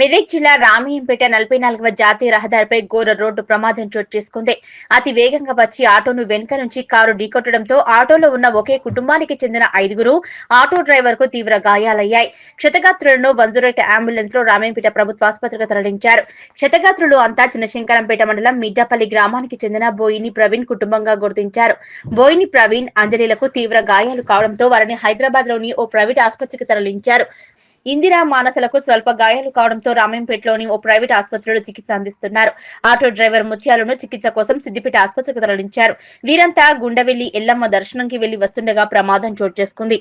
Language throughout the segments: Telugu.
మెదక్ జిల్లా రామయ్యంపేట 44వ జాతీయ రహదారిపై ఘోర రోడ్డు ప్రమాదం చోటు చేసుకుంది. అతి వేగంగా వచ్చి ఆటోను వెనుక నుంచి కారు ఢీకొట్టడంతో ఆటోలో ఉన్న ఒకే కుటుంబానికి చెందిన 5గురు, ఆటో డ్రైవర్ కు తీవ్ర గాయాలయ్యాయి. క్షతగాత్రులను 108 అంబులెన్స్ లో రామయ్యంపేట ప్రభుత్వ ఆసుపత్రికి తరలించారు. క్షతగాత్రులు అంతా చిన్నశంకరంపేట మండలం మిడ్డపల్లి గ్రామానికి చెందిన బోయిని ప్రవీణ్ కుటుంబంగా గుర్తించారు. బోయిని ప్రవీణ్, అంజలిలకు తీవ్ర గాయాలు కావడంతో వారిని హైదరాబాద్ లోని ఓ ప్రైవేట్ ఆసుపత్రికి తరలించారు. ఇందిరా మానసలకు స్వల్ప గాయాలు కావడంతో రామయ్యంపేటలోని ఓ ప్రైవేట్ ఆసుపత్రిలో చికిత్స అందిస్తున్నారు. ఆటో డ్రైవర్ ముత్యాలను చికిత్స కోసం సిద్దిపేట ఆసుపత్రికి తరలించారు. వీరంతా గుండెవెల్లి ఎల్లమ్మ దర్శనంకి వెళ్లి వస్తుండగా ప్రమాదం చోటు చేసుకుంది.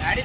డాడీ